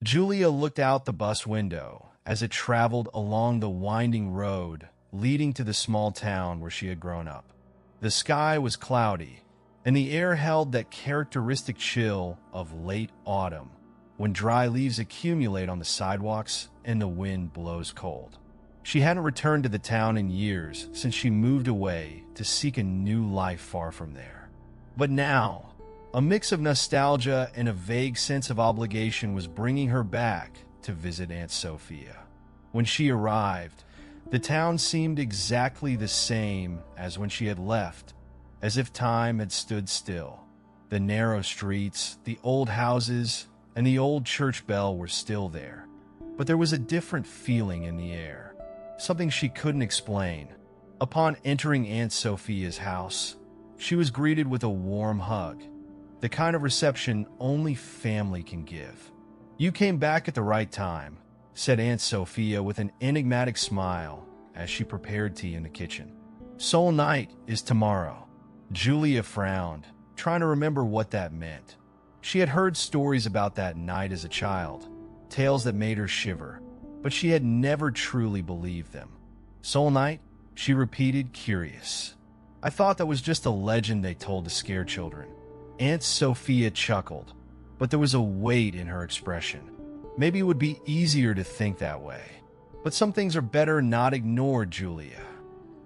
Julia looked out the bus window as it traveled along the winding road leading to the small town where she had grown up. The sky was cloudy, and the air held that characteristic chill of late autumn when dry leaves accumulate on the sidewalks and the wind blows cold. She hadn't returned to the town in years since she moved away to seek a new life far from there. But now, a mix of nostalgia and a vague sense of obligation was bringing her back to visit Aunt Sophia. When she arrived, the town seemed exactly the same as when she had left, as if time had stood still. The narrow streets, the old houses, and the old church bell were still there. But there was a different feeling in the air, something she couldn't explain. Upon entering Aunt Sophia's house, she was greeted with a warm hug, the kind of reception only family can give. "You came back at the right time," said Aunt Sophia with an enigmatic smile as she prepared tea in the kitchen. "Soul night is tomorrow." Julia frowned, trying to remember what that meant. She had heard stories about that night as a child, tales that made her shiver, but she had never truly believed them. "Soul night?" she repeated, curious. "I thought that was just a legend they told to scare children." Aunt Sophia chuckled, but there was a weight in her expression. Maybe it would be easier to think that way. But some things are better not ignored, Julia.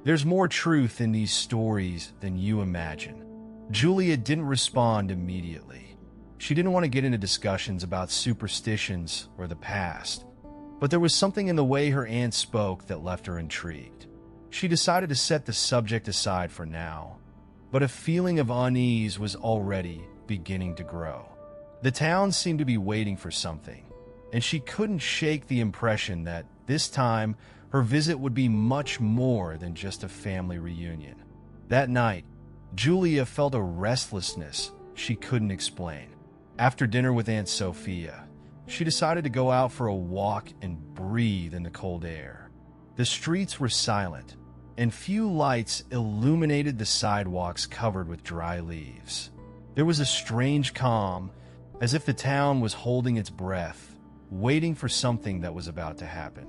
There's more truth in these stories than you imagine. Julia didn't respond immediately. She didn't want to get into discussions about superstitions or the past, but there was something in the way her aunt spoke that left her intrigued. She decided to set the subject aside for now, but a feeling of unease was already beginning to grow. The town seemed to be waiting for something, and she couldn't shake the impression that this time her visit would be much more than just a family reunion. That night, Julia felt a restlessness she couldn't explain. After dinner with Aunt Sophia, she decided to go out for a walk and breathe in the cold air. The streets were silent, and few lights illuminated the sidewalks covered with dry leaves. There was a strange calm, as if the town was holding its breath, waiting for something that was about to happen.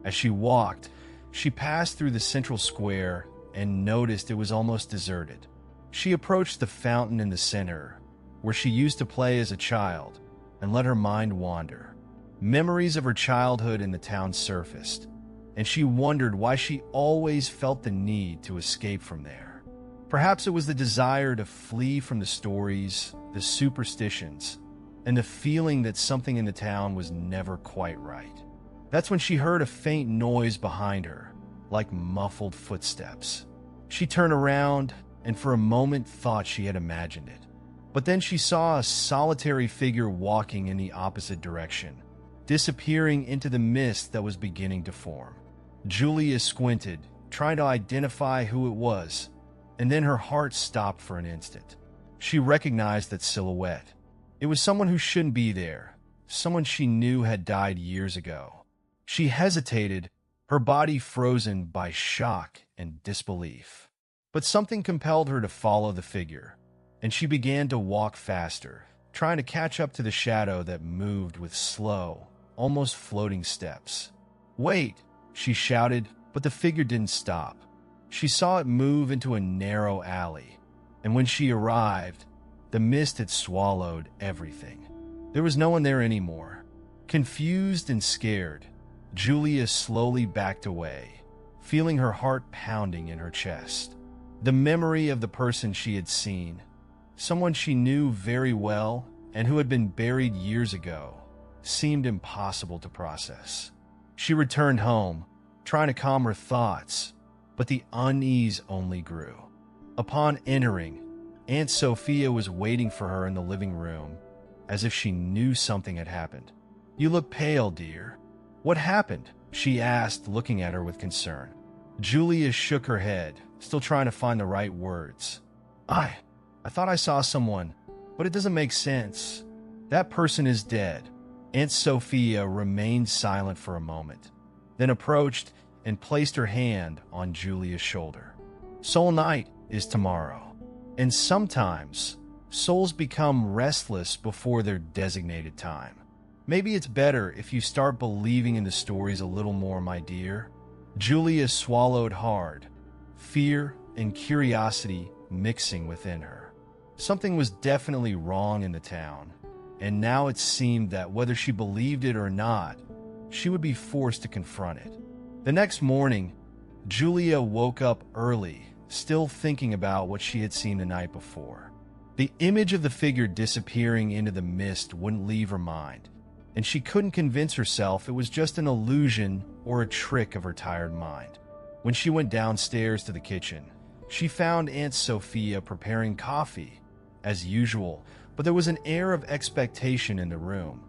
As she walked, she passed through the central square and noticed it was almost deserted. She approached the fountain in the center, where she used to play as a child, and let her mind wander. Memories of her childhood in the town surfaced, and she wondered why she always felt the need to escape from there. Perhaps it was the desire to flee from the stories, the superstitions, and the feeling that something in the town was never quite right. That's when she heard a faint noise behind her, like muffled footsteps. She turned around and for a moment thought she had imagined it. But then she saw a solitary figure walking in the opposite direction, disappearing into the mist that was beginning to form. Julia squinted, trying to identify who it was, and then her heart stopped for an instant. She recognized that silhouette. It was someone who shouldn't be there, someone she knew had died years ago. She hesitated, her body frozen by shock and disbelief. But something compelled her to follow the figure, and she began to walk faster, trying to catch up to the shadow that moved with slow, almost floating steps. "Wait!" she shouted, but the figure didn't stop. She saw it move into a narrow alley, and when she arrived, the mist had swallowed everything. There was no one there anymore. Confused and scared, Julia slowly backed away, feeling her heart pounding in her chest. The memory of the person she had seen, someone she knew very well and who had been buried years ago, seemed impossible to process. She returned home, trying to calm her thoughts, but the unease only grew. Upon entering, Aunt Sophia was waiting for her in the living room, as if she knew something had happened. "You look pale, dear. What happened?" she asked, looking at her with concern. Julia shook her head, still trying to find the right words. I thought I saw someone, but it doesn't make sense. That person is dead." Aunt Sophia remained silent for a moment, then approached and placed her hand on Julia's shoulder. "Soul night is tomorrow, and sometimes souls become restless before their designated time. Maybe it's better if you start believing in the stories a little more, my dear." Julia swallowed hard, fear and curiosity mixing within her. Something was definitely wrong in the town, and now it seemed that whether she believed it or not, she would be forced to confront it. The next morning, Julia woke up early, still thinking about what she had seen the night before. The image of the figure disappearing into the mist wouldn't leave her mind, and she couldn't convince herself it was just an illusion or a trick of her tired mind. When she went downstairs to the kitchen, she found Aunt Sophia preparing coffee, as usual, but there was an air of expectation in the room,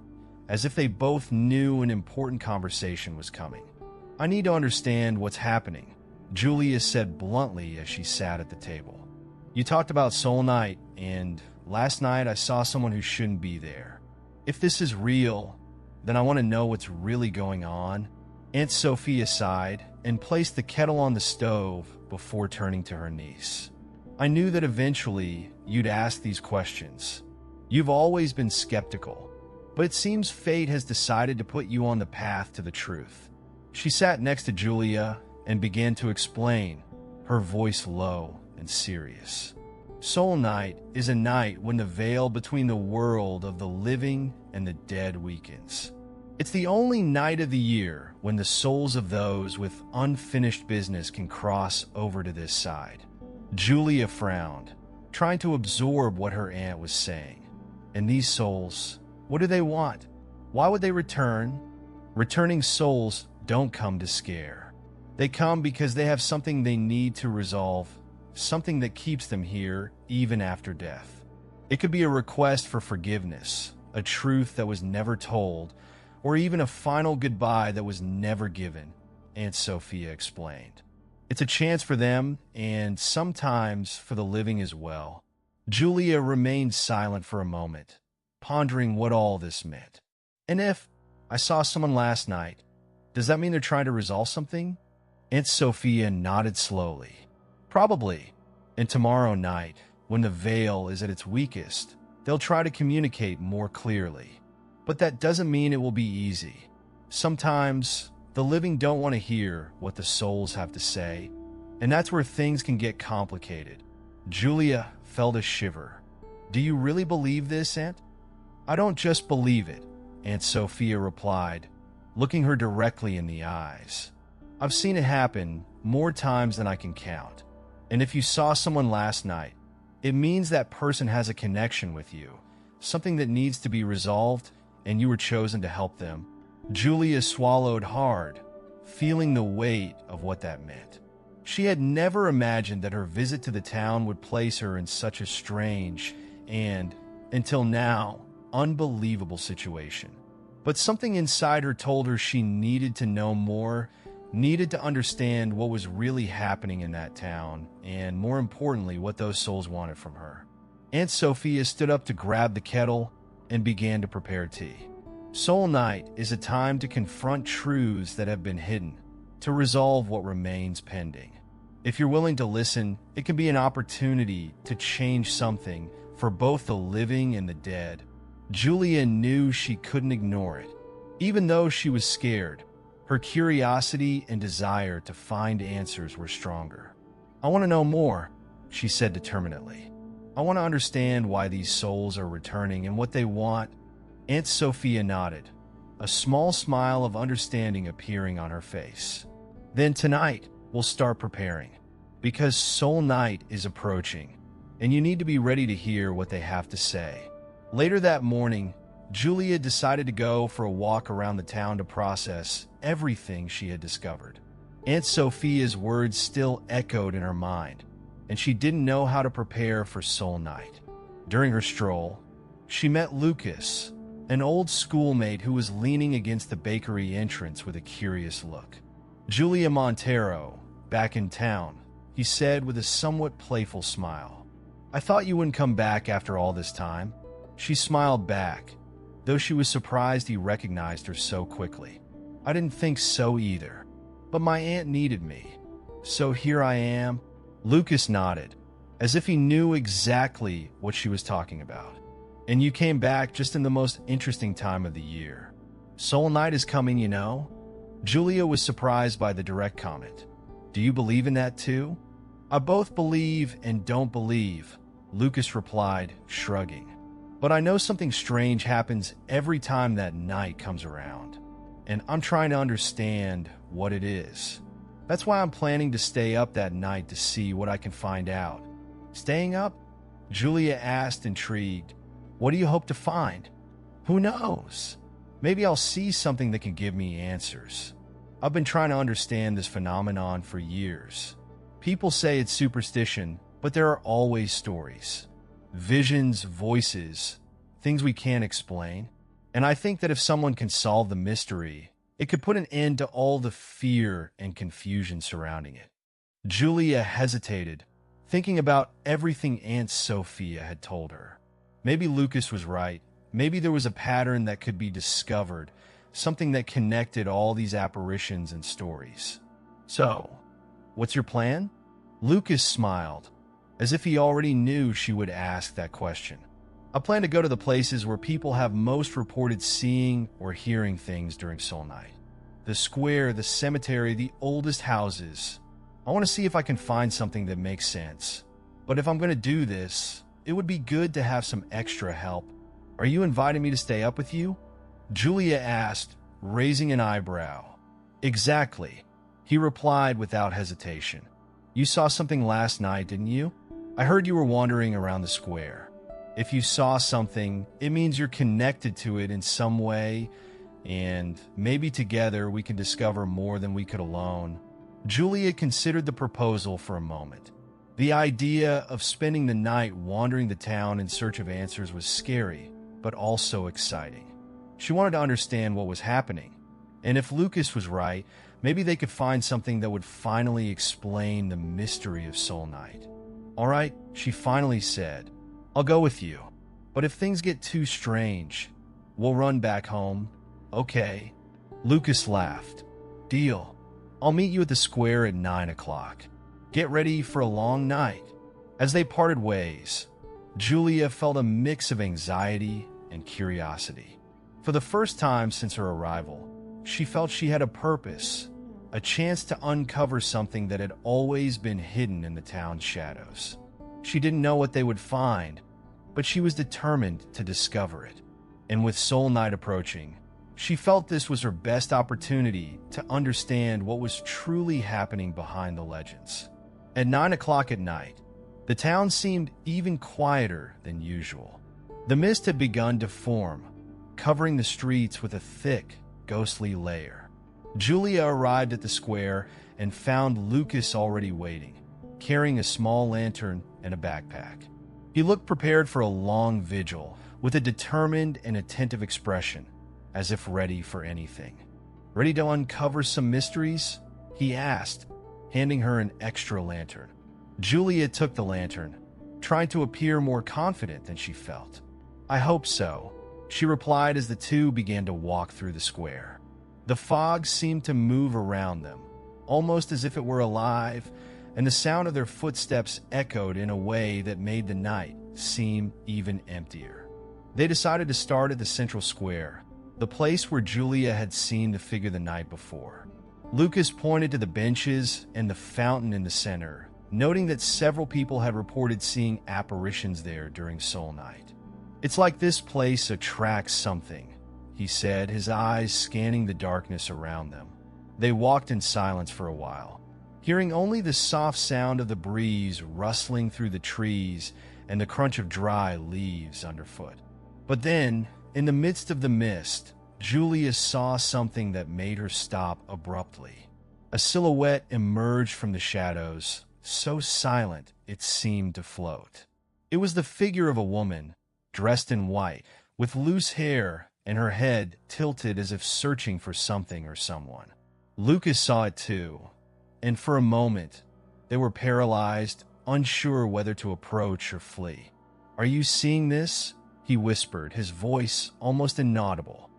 as if they both knew an important conversation was coming. "I need to understand what's happening," Julia said bluntly as she sat at the table. "You talked about Soul Night, and last night I saw someone who shouldn't be there. If this is real, then I want to know what's really going on." Aunt Sophia sighed and placed the kettle on the stove before turning to her niece. "I knew that eventually you'd ask these questions. You've always been skeptical, but it seems fate has decided to put you on the path to the truth." She sat next to Julia and began to explain, her voice low and serious. "Soul Night is a night when the veil between the world of the living and the dead weakens. It's the only night of the year when the souls of those with unfinished business can cross over to this side." Julia frowned, trying to absorb what her aunt was saying. "And these souls, what do they want? Why would they return?" "Returning souls don't come to scare. They come because they have something they need to resolve, something that keeps them here even after death. It could be a request for forgiveness, a truth that was never told, or even a final goodbye that was never given," Aunt Sophia explained. "It's a chance for them, and sometimes for the living as well." Julia remained silent for a moment, pondering what all this meant. "And if I saw someone last night, does that mean they're trying to resolve something?" Aunt Sophia nodded slowly. "Probably. And tomorrow night, when the veil is at its weakest, they'll try to communicate more clearly. But that doesn't mean it will be easy. Sometimes the living don't want to hear what the souls have to say, and that's where things can get complicated." Julia felt a shiver. "Do you really believe this, Aunt?" "I don't just believe it," Aunt Sophia replied, looking her directly in the eyes. "I've seen it happen more times than I can count. And if you saw someone last night, it means that person has a connection with you, something that needs to be resolved, and you were chosen to help them." Julia swallowed hard, feeling the weight of what that meant. She had never imagined that her visit to the town would place her in such a strange and, until now, unbelievable situation. But something inside her told her she needed to know more, needed to understand what was really happening in that town, and more importantly, what those souls wanted from her. Aunt Sophia stood up to grab the kettle and began to prepare tea. Soul Night is a time to confront truths that have been hidden, to resolve what remains pending. If you're willing to listen, it can be an opportunity to change something for both the living and the dead. Julia knew she couldn't ignore it. Even though she was scared, her curiosity and desire to find answers were stronger. "I want to know more," she said determinedly. "I want to understand why these souls are returning and what they want." Aunt Sophia nodded, a small smile of understanding appearing on her face. "Then tonight, we'll start preparing, because Soul Night is approaching, and you need to be ready to hear what they have to say." Later that morning, Julia decided to go for a walk around the town to process everything she had discovered. Aunt Sophia's words still echoed in her mind, and she didn't know how to prepare for Soul Night. During her stroll, she met Lucas, an old schoolmate who was leaning against the bakery entrance with a curious look. "Julia Montero, back in town," he said with a somewhat playful smile. "I thought you wouldn't come back after all this time." She smiled back, though she was surprised he recognized her so quickly. "I didn't think so either, but my aunt needed me, so here I am." Lucas nodded, as if he knew exactly what she was talking about. And you came back just in the most interesting time of the year. Soul Night is coming, you know? Julia was surprised by the direct comment. Do you believe in that too? I both believe and don't believe, Lucas replied, shrugging. But I know something strange happens every time that night comes around, and I'm trying to understand what it is. That's why I'm planning to stay up that night to see what I can find out. Staying up? Julia asked, intrigued. What do you hope to find? Who knows? Maybe I'll see something that can give me answers. I've been trying to understand this phenomenon for years. People say it's superstition, but there are always stories. Visions, voices, things we can't explain. And I think that if someone can solve the mystery, it could put an end to all the fear and confusion surrounding it. Julia hesitated, thinking about everything Aunt Sophia had told her. Maybe Lucas was right. Maybe there was a pattern that could be discovered, something that connected all these apparitions and stories. So, what's your plan? Lucas smiled, as if he already knew she would ask that question. I plan to go to the places where people have most reported seeing or hearing things during Soul Night. The square, the cemetery, the oldest houses. I want to see if I can find something that makes sense. But if I'm going to do this, it would be good to have some extra help. Are you inviting me to stay up with you? Julia asked, raising an eyebrow. Exactly, he replied without hesitation. You saw something last night, didn't you? I heard you were wandering around the square. If you saw something, it means you're connected to it in some way, and maybe together we can discover more than we could alone. Julia considered the proposal for a moment. The idea of spending the night wandering the town in search of answers was scary, but also exciting. She wanted to understand what was happening, and if Lucas was right, maybe they could find something that would finally explain the mystery of Soul Night. All right, she finally said, I'll go with you, but if things get too strange, we'll run back home. Okay. Lucas laughed. Deal. I'll meet you at the square at 9 o'clock. Get ready for a long night. As they parted ways, Julia felt a mix of anxiety and curiosity. For the first time since her arrival, she felt she had a purpose, a chance to uncover something that had always been hidden in the town's shadows. She didn't know what they would find, but she was determined to discover it. And with Soul Night approaching, she felt this was her best opportunity to understand what was truly happening behind the legends. At 9 o'clock at night, the town seemed even quieter than usual. The mist had begun to form, covering the streets with a thick, ghostly layer. Julia arrived at the square and found Lucas already waiting, carrying a small lantern and a backpack. He looked prepared for a long vigil, with a determined and attentive expression, as if ready for anything. Ready to uncover some mysteries? He asked, handing her an extra lantern. Julia took the lantern, trying to appear more confident than she felt. I hope so, she replied as the two began to walk through the square. The fog seemed to move around them, almost as if it were alive, and the sound of their footsteps echoed in a way that made the night seem even emptier. They decided to start at the central square, the place where Julia had seen the figure the night before. Lucas pointed to the benches and the fountain in the center, noting that several people had reported seeing apparitions there during Soul Night. It's like this place attracts something, he said, his eyes scanning the darkness around them. They walked in silence for a while, hearing only the soft sound of the breeze rustling through the trees and the crunch of dry leaves underfoot. But then, in the midst of the mist, Julia saw something that made her stop abruptly. A silhouette emerged from the shadows, so silent it seemed to float. It was the figure of a woman, dressed in white, with loose hair and her head tilted as if searching for something or someone. Lucas saw it too, and for a moment, they were paralyzed, unsure whether to approach or flee. Are you seeing this? He whispered, his voice almost inaudible.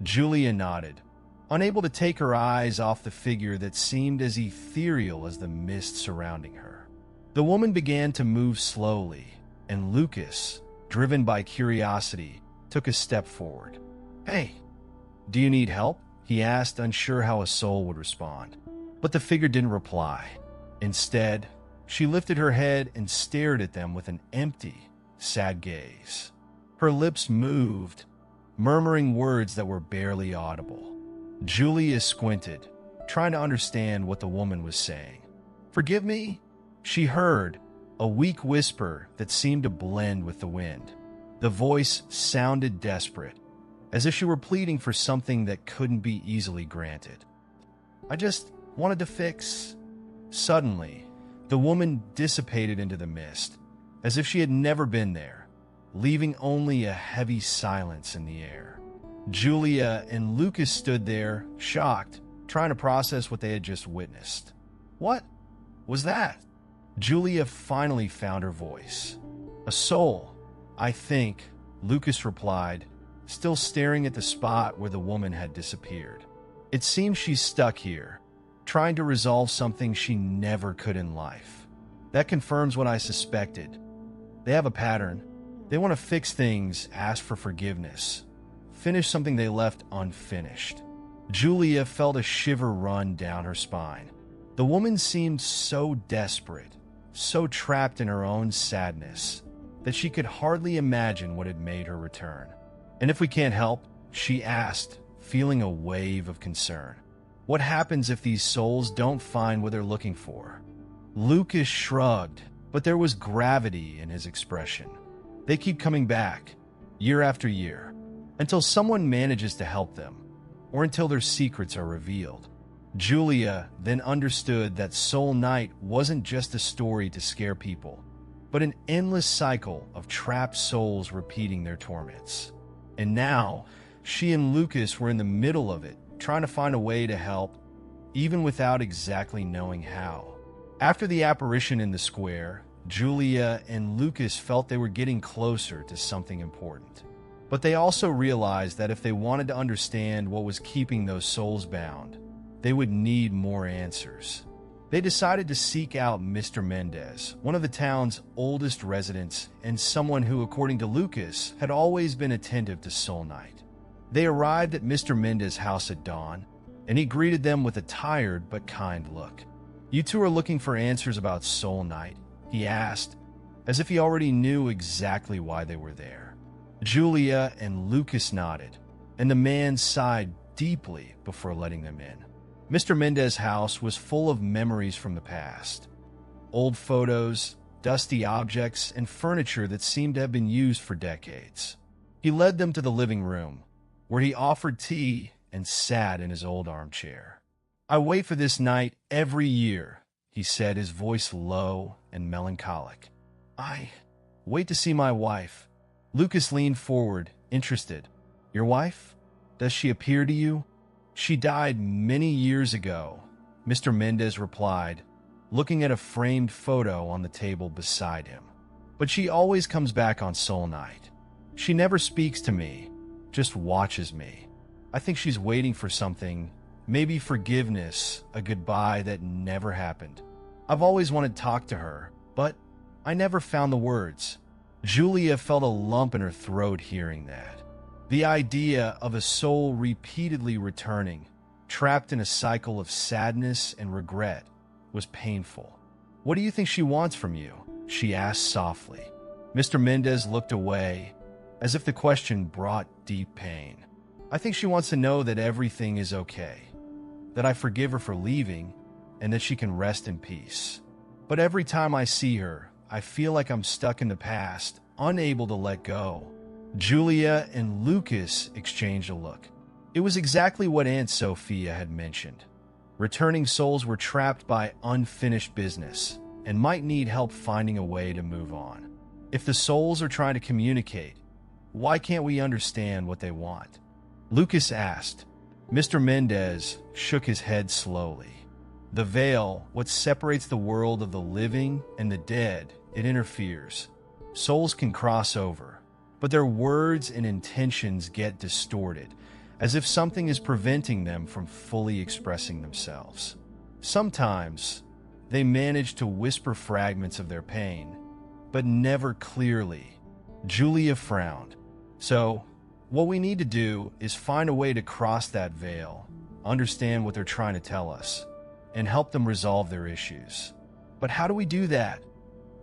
Julia nodded, unable to take her eyes off the figure that seemed as ethereal as the mist surrounding her. The woman began to move slowly, and Lucas, driven by curiosity, took a step forward. "Hey, do you need help?" he asked, unsure how a soul would respond. But the figure didn't reply. Instead, she lifted her head and stared at them with an empty, sad gaze. Her lips moved, murmuring words that were barely audible. Julia squinted, trying to understand what the woman was saying. "Forgive me?" she heard, a weak whisper that seemed to blend with the wind. The voice sounded desperate, as if she were pleading for something that couldn't be easily granted. "I just wanted to fix..." Suddenly, the woman dissipated into the mist, as if she had never been there, leaving only a heavy silence in the air. Julia and Lucas stood there, shocked, trying to process what they had just witnessed. "What was that?" Julia finally found her voice. "A soul, I think," Lucas replied, still staring at the spot where the woman had disappeared. "It seems she's stuck here, trying to resolve something she never could in life. That confirms what I suspected. They have a pattern. They want to fix things, ask for forgiveness, finish something they left unfinished." Julia felt a shiver run down her spine. The woman seemed so desperate, so trapped in her own sadness, that she could hardly imagine what had made her return. "And if we can't help," she asked, feeling a wave of concern, "what happens if these souls don't find what they're looking for?" Lucas shrugged, but there was gravity in his expression. "They keep coming back, year after year, until someone manages to help them, or until their secrets are revealed." Julia then understood that Soul Night wasn't just a story to scare people, but an endless cycle of trapped souls repeating their torments. And now, she and Lucas were in the middle of it, trying to find a way to help, even without exactly knowing how. After the apparition in the square, Julia and Lucas felt they were getting closer to something important. But they also realized that if they wanted to understand what was keeping those souls bound, they would need more answers. They decided to seek out Mr. Mendez, one of the town's oldest residents and someone who, according to Lucas, had always been attentive to Soul Night. They arrived at Mr. Mendez's house at dawn, and he greeted them with a tired but kind look. "You two are looking for answers about Soul Night?" he asked, as if he already knew exactly why they were there. Julia and Lucas nodded, and the man sighed deeply before letting them in. Mr. Mendez's house was full of memories from the past. Old photos, dusty objects, and furniture that seemed to have been used for decades. He led them to the living room, where he offered tea and sat in his old armchair. "I wait for this night every year," he said, his voice low and melancholic. "I wait to see my wife." Lucas leaned forward, interested. "Your wife? Does she appear to you?" "She died many years ago," Mr. Mendez replied, looking at a framed photo on the table beside him. "But she always comes back on Soul Night. She never speaks to me, just watches me. I think she's waiting for something, maybe forgiveness, a goodbye that never happened. I've always wanted to talk to her, but I never found the words." Julia felt a lump in her throat hearing that. The idea of a soul repeatedly returning, trapped in a cycle of sadness and regret, was painful. "What do you think she wants from you?" she asked softly. Mr. Mendez looked away, as if the question brought deep pain. "I think she wants to know that everything is okay, that I forgive her for leaving, and that she can rest in peace. But every time I see her, I feel like I'm stuck in the past, unable to let go." Julia and Lucas exchanged a look. It was exactly what Aunt Sophia had mentioned. Returning souls were trapped by unfinished business and might need help finding a way to move on. If the souls are trying to communicate, why can't we understand what they want? Lucas asked. Mr. Mendez shook his head slowly. The veil, what separates the world of the living and the dead, it interferes. Souls can cross over, but their words and intentions get distorted, as if something is preventing them from fully expressing themselves. Sometimes, they manage to whisper fragments of their pain, but never clearly. Julia frowned. So, what we need to do is find a way to cross that veil, understand what they're trying to tell us, and help them resolve their issues. But how do we do that?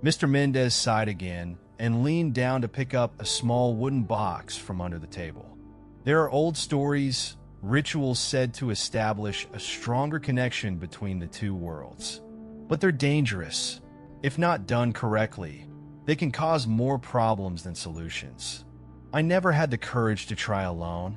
Mr. Mendez sighed again and leaned down to pick up a small wooden box from under the table. There are old stories, rituals said to establish a stronger connection between the two worlds. But they're dangerous. If not done correctly, they can cause more problems than solutions. I never had the courage to try alone.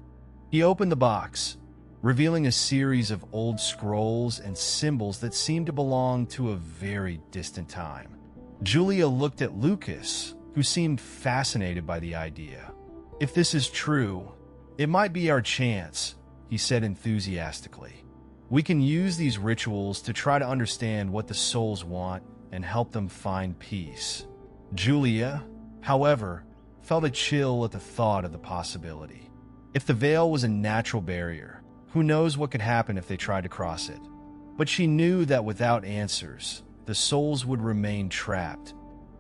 He opened the box, revealing a series of old scrolls and symbols that seemed to belong to a very distant time. Julia looked at Lucas, who seemed fascinated by the idea. If this is true, it might be our chance, he said enthusiastically. We can use these rituals to try to understand what the souls want and help them find peace. Julia, however, felt a chill at the thought of the possibility. If the veil was a natural barrier, who knows what could happen if they tried to cross it? But she knew that without answers, the souls would remain trapped,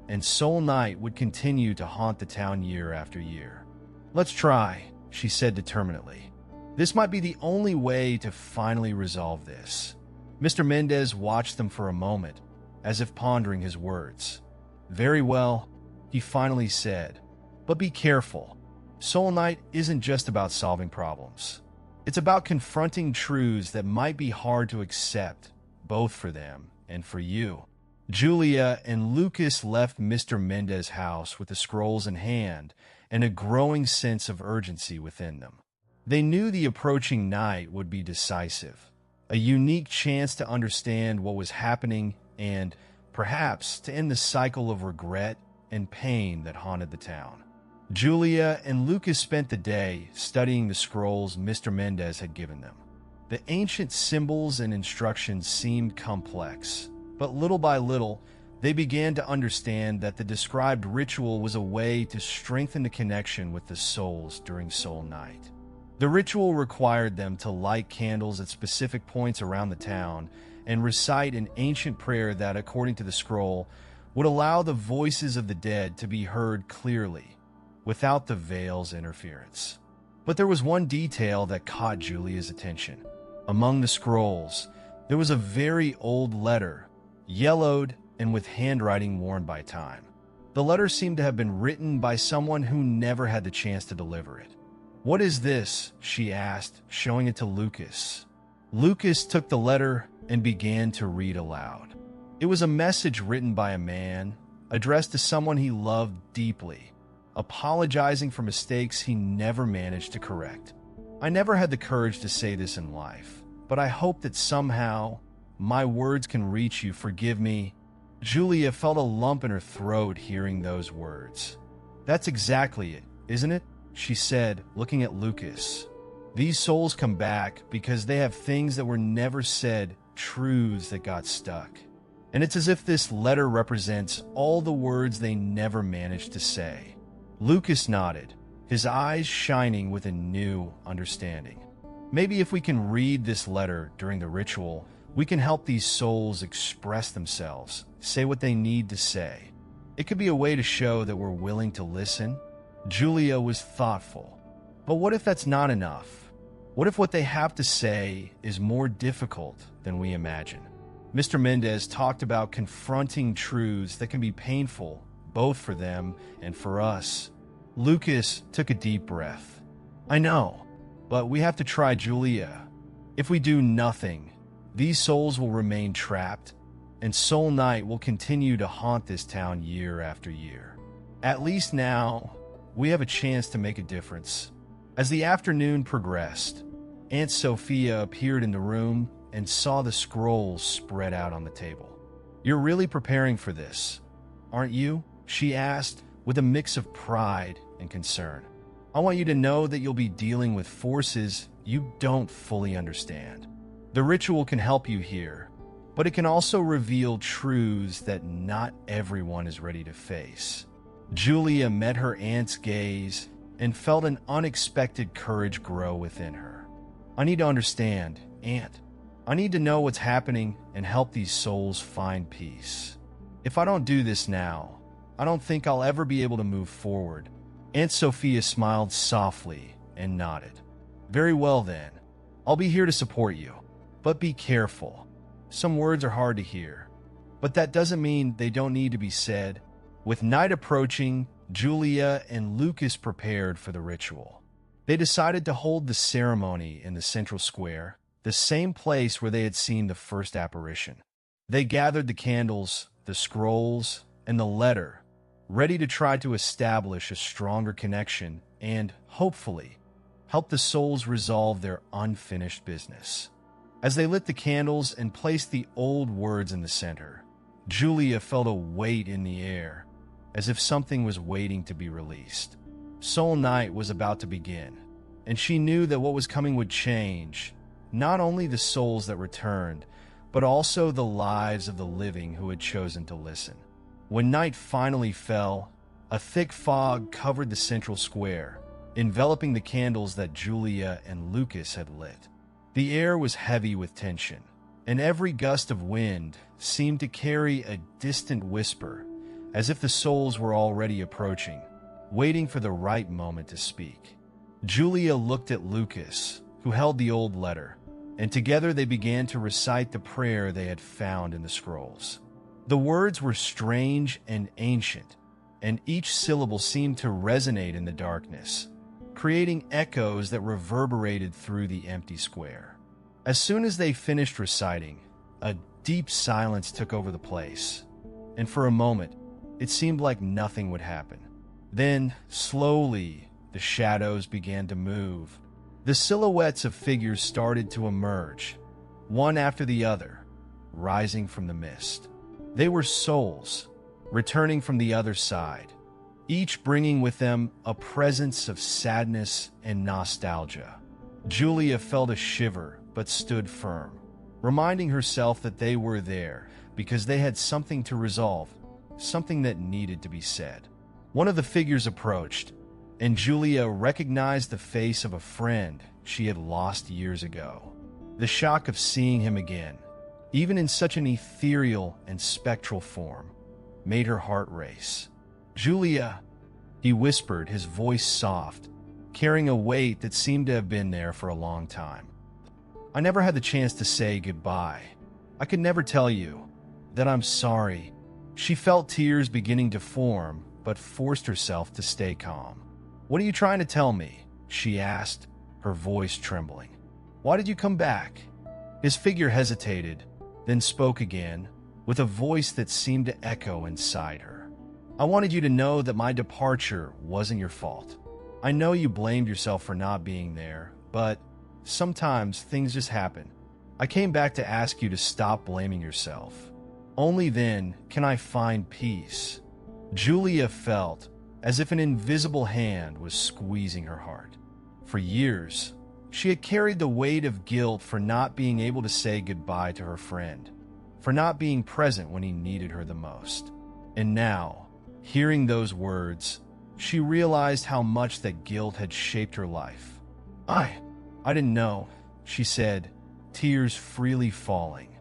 and Soul Night would continue to haunt the town year after year. Let's try, she said determinedly. This might be the only way to finally resolve this. Mr. Mendez watched them for a moment, as if pondering his words. Very well, he finally said, but be careful. Soul Night isn't just about solving problems. It's about confronting truths that might be hard to accept, both for them and for you. Julia and Lucas left Mr. Mendez's house with the scrolls in hand and a growing sense of urgency within them. They knew the approaching night would be decisive, a unique chance to understand what was happening and, perhaps, to end the cycle of regret and pain that haunted the town. Julia and Lucas spent the day studying the scrolls Mr. Mendez had given them. The ancient symbols and instructions seemed complex, but little by little, they began to understand that the described ritual was a way to strengthen the connection with the souls during Soul Night. The ritual required them to light candles at specific points around the town and recite an ancient prayer that, according to the scroll, would allow the voices of the dead to be heard clearly, without the veil's interference. But there was one detail that caught Julia's attention. Among the scrolls, there was a very old letter, yellowed and with handwriting worn by time. The letter seemed to have been written by someone who never had the chance to deliver it. "What is this?" she asked, showing it to Lucas. Lucas took the letter and began to read aloud. It was a message written by a man, addressed to someone he loved deeply, apologizing for mistakes he never managed to correct. I never had the courage to say this in life, but I hope that somehow my words can reach you. Forgive me. Julia felt a lump in her throat hearing those words. That's exactly it, isn't it? She said, looking at Lucas. These souls come back because they have things that were never said, truths that got stuck. And it's as if this letter represents all the words they never managed to say. Lucas nodded, his eyes shining with a new understanding. Maybe if we can read this letter during the ritual, we can help these souls express themselves, say what they need to say. It could be a way to show that we're willing to listen. Julia was thoughtful. But what if that's not enough? What if what they have to say is more difficult than we imagine? Mr. Mendez talked about confronting truths that can be painful, both for them and for us. Lucas took a deep breath. I know, but we have to try, Julia. If we do nothing, these souls will remain trapped, and Soul Night will continue to haunt this town year after year. At least now, we have a chance to make a difference. As the afternoon progressed, Aunt Sophia appeared in the room and saw the scrolls spread out on the table. You're really preparing for this, aren't you? She asked, with a mix of pride and concern. I want you to know that you'll be dealing with forces you don't fully understand. The ritual can help you here, but it can also reveal truths that not everyone is ready to face. Julia met her aunt's gaze and felt an unexpected courage grow within her. I need to understand, Aunt. I need to know what's happening and help these souls find peace. If I don't do this now, I don't think I'll ever be able to move forward Aunt Sophia smiled softly and nodded. Very well then. I'll be here to support you. But be careful. Some words are hard to hear. But that doesn't mean they don't need to be said. With night approaching, Julia and Lucas prepared for the ritual. They decided to hold the ceremony in the central square, the same place where they had seen the first apparition. They gathered the candles, the scrolls, and the letter, ready to try to establish a stronger connection and, hopefully, help the souls resolve their unfinished business. As they lit the candles and placed the old words in the center, Julia felt a weight in the air, as if something was waiting to be released. Soul Night was about to begin, and she knew that what was coming would change, not only the souls that returned, but also the lives of the living who had chosen to listen. When night finally fell, a thick fog covered the central square, enveloping the candles that Julia and Lucas had lit. The air was heavy with tension, and every gust of wind seemed to carry a distant whisper, as if the souls were already approaching, waiting for the right moment to speak. Julia looked at Lucas, who held the old letter, and together they began to recite the prayer they had found in the scrolls. The words were strange and ancient, and each syllable seemed to resonate in the darkness, creating echoes that reverberated through the empty square. As soon as they finished reciting, a deep silence took over the place, and for a moment, it seemed like nothing would happen. Then, slowly, the shadows began to move. The silhouettes of figures started to emerge, one after the other, rising from the mist. They were souls, returning from the other side, each bringing with them a presence of sadness and nostalgia. Julia felt a shiver but stood firm, reminding herself that they were there because they had something to resolve, something that needed to be said. One of the figures approached, and Julia recognized the face of a friend she had lost years ago. The shock of seeing him again, even in such an ethereal and spectral form, made her heart race. "Julia," he whispered, his voice soft, carrying a weight that seemed to have been there for a long time. "I never had the chance to say goodbye. I could never tell you that I'm sorry." She felt tears beginning to form, but forced herself to stay calm. "What are you trying to tell me?" she asked, her voice trembling. "Why did you come back?" His figure hesitated, then spoke again, with a voice that seemed to echo inside her. "I wanted you to know that my departure wasn't your fault. I know you blamed yourself for not being there, but sometimes things just happen. I came back to ask you to stop blaming yourself. Only then can I find peace." Julia felt as if an invisible hand was squeezing her heart. For years, she had carried the weight of guilt for not being able to say goodbye to her friend, for not being present when he needed her the most. And now, hearing those words, she realized how much that guilt had shaped her life. I didn't know," she said, tears freely falling.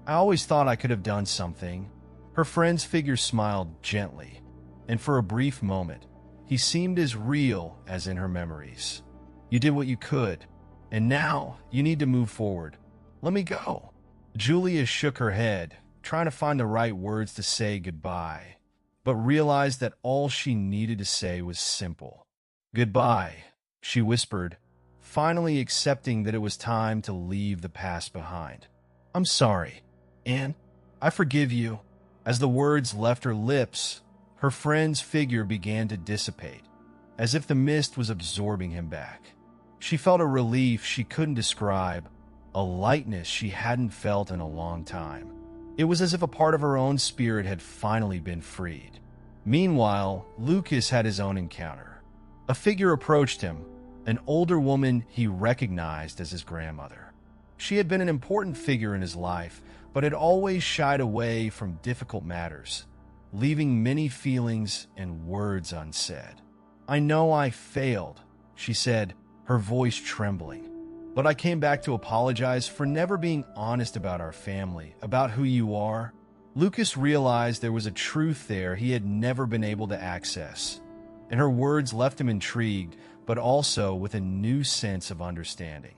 "I always thought I could have done something." Her friend's figure smiled gently, and for a brief moment, he seemed as real as in her memories. "You did what you could, and now you need to move forward. Let me go." Julia shook her head, trying to find the right words to say goodbye, but realized that all she needed to say was simple. "Goodbye," she whispered, finally accepting that it was time to leave the past behind. "I'm sorry, and I forgive you." As the words left her lips, her friend's figure began to dissipate, as if the mist was absorbing him back. She felt a relief she couldn't describe, a lightness she hadn't felt in a long time. It was as if a part of her own spirit had finally been freed. Meanwhile, Lucas had his own encounter. A figure approached him, an older woman he recognized as his grandmother. She had been an important figure in his life, but had always shied away from difficult matters, leaving many feelings and words unsaid. "I know I failed," she said, her voice trembling. "But I came back to apologize for never being honest about our family, about who you are." Lucas realized there was a truth there he had never been able to access. and her words left him intrigued, but also with a new sense of understanding.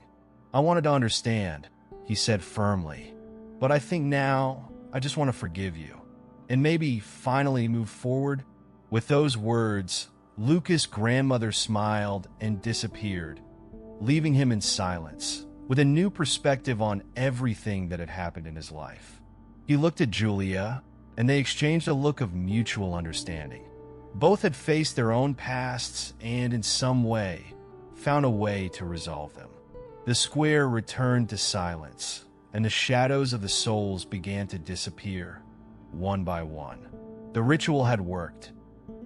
"I wanted to understand," he said firmly, "but I think now I just want to forgive you, and maybe finally move forward." With those words, Lucas' grandmother smiled and disappeared, leaving him in silence, with a new perspective on everything that had happened in his life. He looked at Julia, and they exchanged a look of mutual understanding. Both had faced their own pasts and, in some way, found a way to resolve them. The square returned to silence, and the shadows of the souls began to disappear, one by one. The ritual had worked.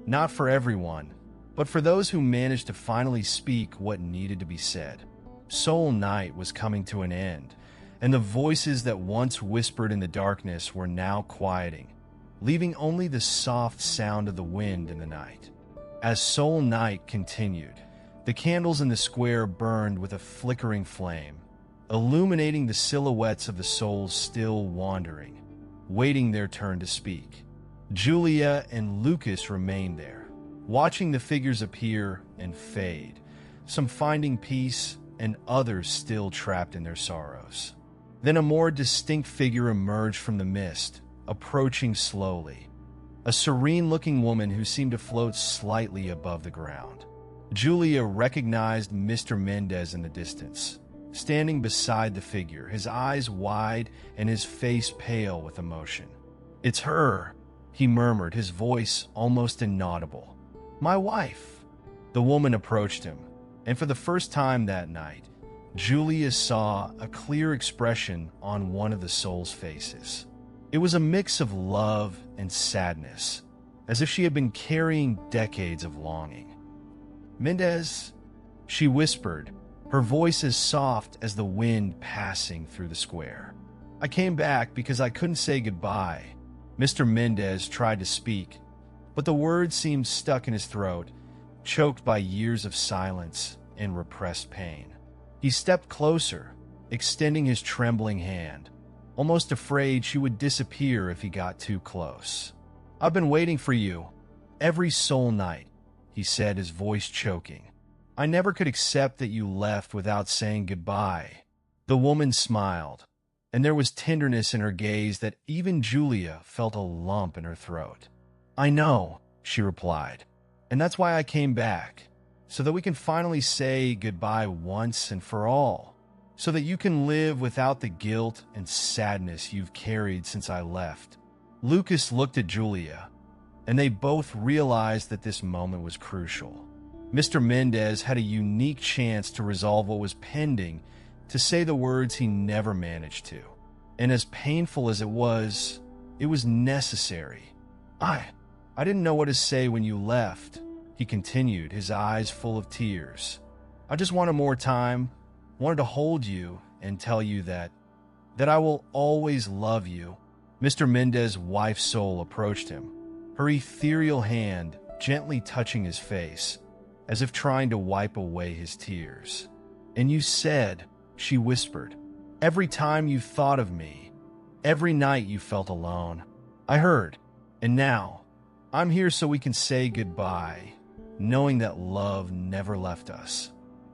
Not for everyone, but for those who managed to finally speak what needed to be said. Soul Night was coming to an end, and the voices that once whispered in the darkness were now quieting, leaving only the soft sound of the wind in the night. As Soul Night continued, the candles in the square burned with a flickering flame, illuminating the silhouettes of the souls still wandering, waiting their turn to speak. Julia and Lucas remained there, watching the figures appear and fade, some finding peace and others still trapped in their sorrows. Then a more distinct figure emerged from the mist, approaching slowly, a serene-looking woman who seemed to float slightly above the ground. Julia recognized Mr. Mendez in the distance, standing beside the figure, his eyes wide and his face pale with emotion. "It's her," he murmured, his voice almost inaudible. "My wife." The woman approached him, and for the first time that night, Julia saw a clear expression on one of the souls' faces. It was a mix of love and sadness, as if she had been carrying decades of longing. "Mendez," she whispered, her voice as soft as the wind passing through the square. "I came back because I couldn't say goodbye." Mr. Mendez tried to speak, but the words seemed stuck in his throat, choked by years of silence and repressed pain. He stepped closer, extending his trembling hand, almost afraid she would disappear if he got too close. "I've been waiting for you every soul night," he said, his voice choking. "I never could accept that you left without saying goodbye." The woman smiled, and there was tenderness in her gaze that even Julia felt a lump in her throat. "I know," she replied, "and that's why I came back, so that we can finally say goodbye once and for all, so that you can live without the guilt and sadness you've carried since I left." Lucas looked at Julia, and they both realized that this moment was crucial. Mr. Mendez had a unique chance to resolve what was pending, to say the words he never managed to. And as painful as it was necessary. I didn't know what to say when you left," he continued, his eyes full of tears. "I just wanted more time, wanted to hold you and tell you that I will always love you." Mr. Mendez's wife's soul approached him, her ethereal hand gently touching his face, as if trying to wipe away his tears. "And you said," she whispered, "every time you thought of me, every night you felt alone. I heard, and now I'm here so we can say goodbye, knowing that love never left us."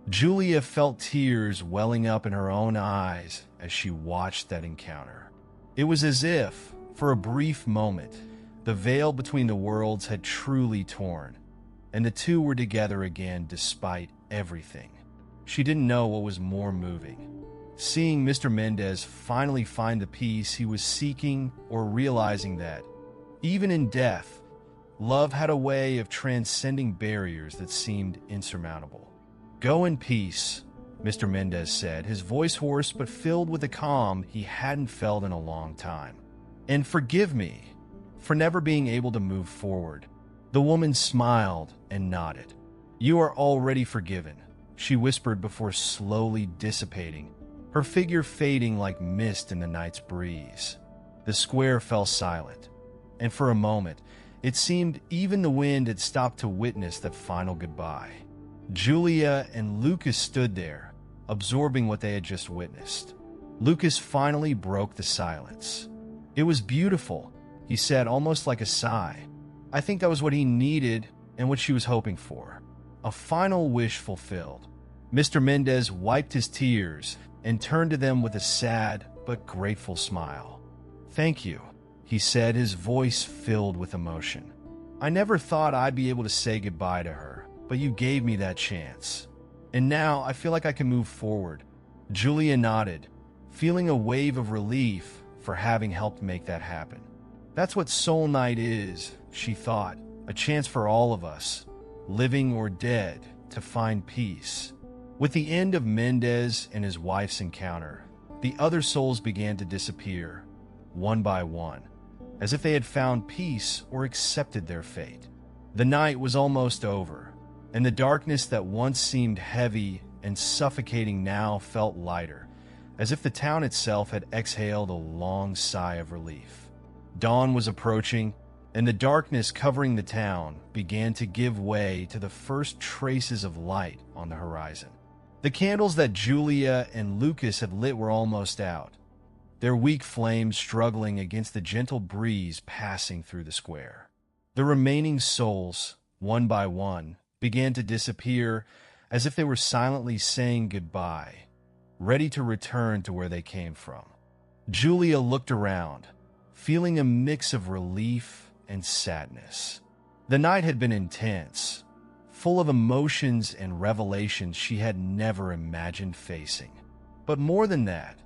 Julia felt tears welling up in her own eyes as she watched that encounter. It was as if, for a brief moment, the veil between the worlds had truly torn, and the two were together again despite everything. She didn't know what was more moving: seeing Mr. Mendez finally find the peace he was seeking, or realizing that, even in death, love had a way of transcending barriers that seemed insurmountable. "Go in peace," Mr. Mendez said, his voice hoarse but filled with a calm he hadn't felt in a long time. "And forgive me for never being able to move forward." The woman smiled and nodded. "You are already forgiven," she whispered before slowly dissipating, her figure fading like mist in the night's breeze. The square fell silent, and for a moment, it seemed even the wind had stopped to witness that final goodbye. Julia and Lucas stood there, absorbing what they had just witnessed. Lucas finally broke the silence. "It was beautiful," he said, almost like a sigh. "I think that was what he needed and what she was hoping for. A final wish fulfilled. Mr. Mendez wiped his tears and turned to them with a sad but grateful smile. "Thank you," he said, his voice filled with emotion. "I never thought I'd be able to say goodbye to her, but you gave me that chance. And now I feel like I can move forward." Julia nodded, feeling a wave of relief for having helped make that happen. That's what Soul Night is, she thought, a chance for all of us, living or dead, to find peace. With the end of Mendez and his wife's encounter, the other souls began to disappear, one by one, as if they had found peace or accepted their fate. The night was almost over, and the darkness that once seemed heavy and suffocating now felt lighter, as if the town itself had exhaled a long sigh of relief. Dawn was approaching, and the darkness covering the town began to give way to the first traces of light on the horizon. The candles that Julia and Lucas had lit were almost out, their weak flames struggling against the gentle breeze passing through the square. The remaining souls, one by one, began to disappear as if they were silently saying goodbye, ready to return to where they came from. Julia looked around, feeling a mix of relief and sadness. The night had been intense, full of emotions and revelations she had never imagined facing. But more than that,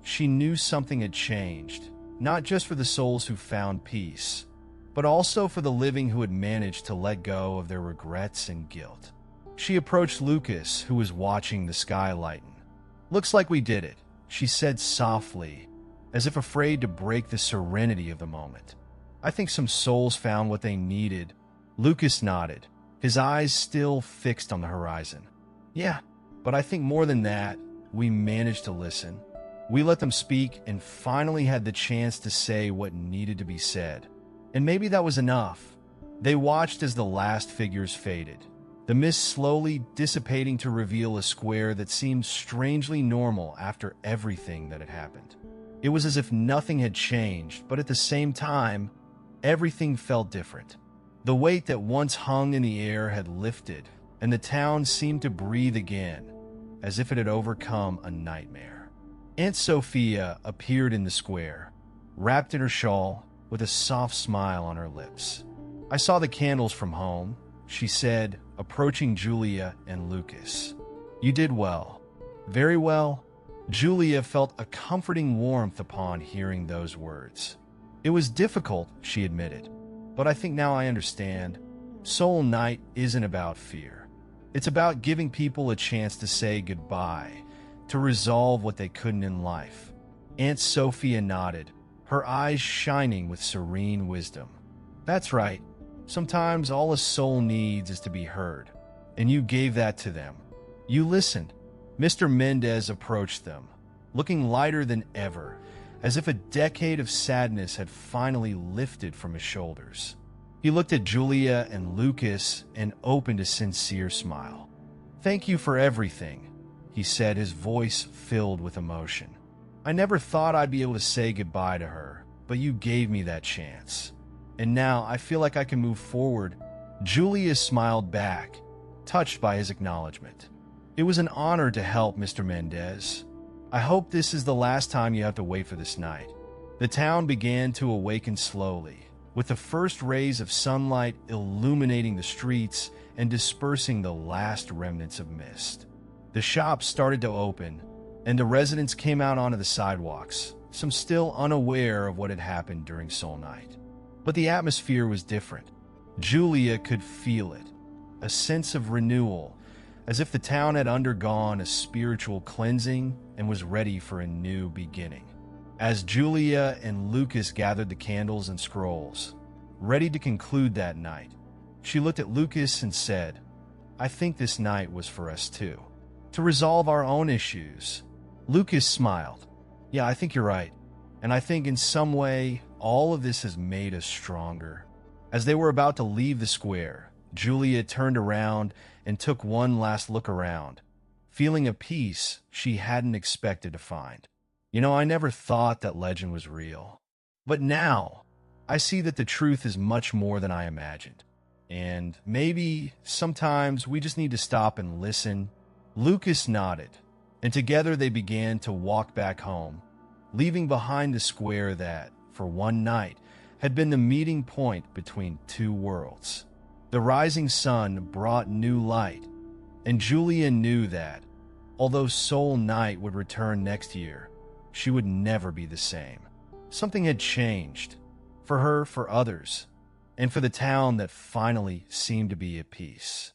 she knew something had changed, not just for the souls who found peace, but also for the living who had managed to let go of their regrets and guilt. She approached Lucas, who was watching the sky lighten. "Looks like we did it," she said softly, as if afraid to break the serenity of the moment. "I think some souls found what they needed." Lucas nodded, his eyes still fixed on the horizon. "Yeah, but I think more than that, we managed to listen. We let them speak and finally had the chance to say what needed to be said. And maybe that was enough." They watched as the last figures faded, the mist slowly dissipating to reveal a square that seemed strangely normal after everything that had happened. It was as if nothing had changed, but at the same time, everything felt different. The weight that once hung in the air had lifted, and the town seemed to breathe again, as if it had overcome a nightmare. Aunt Sophia appeared in the square, wrapped in her shawl, with a soft smile on her lips. "I saw the candles from home," she said, approaching Julia and Lucas. "You did well. Very well." Julia felt a comforting warmth upon hearing those words. "It was difficult," she admitted, "but I think now I understand. Soul Night isn't about fear. It's about giving people a chance to say goodbye, to resolve what they couldn't in life." Aunt Sophia nodded, her eyes shining with serene wisdom. "That's right. Sometimes all a soul needs is to be heard, and you gave that to them. You listened." Mr. Mendez approached them, looking lighter than ever, as if a decade of sadness had finally lifted from his shoulders. He looked at Julia and Lucas and opened a sincere smile. "Thank you for everything," he said, his voice filled with emotion. "I never thought I'd be able to say goodbye to her, but you gave me that chance. And now I feel like I can move forward." Julia smiled back, touched by his acknowledgement. "It was an honor to help, Mr. Mendez. I hope this is the last time you have to wait for this night." The town began to awaken slowly, with the first rays of sunlight illuminating the streets and dispersing the last remnants of mist. The shops started to open, and the residents came out onto the sidewalks, some still unaware of what had happened during Soul Night. But the atmosphere was different. Julia could feel it, a sense of renewal, as if the town had undergone a spiritual cleansing and was ready for a new beginning. As Julia and Lucas gathered the candles and scrolls, ready to conclude that night, she looked at Lucas and said, "I think this night was for us too, to resolve our own issues." Lucas smiled. "Yeah, I think you're right. And I think in some way, all of this has made us stronger." As they were about to leave the square, Julia turned around and took one last look around, feeling a peace she hadn't expected to find. I never thought that legend was real. But now, I see that the truth is much more than I imagined. and maybe sometimes we just need to stop and listen. Lucas nodded, and together they began to walk back home, leaving behind the square that, for one night, had been the meeting point between two worlds. The rising sun brought new light, and Julia knew that, although Soul Night would return next year, she would never be the same. Something had changed, for her, for others, and for the town that finally seemed to be at peace.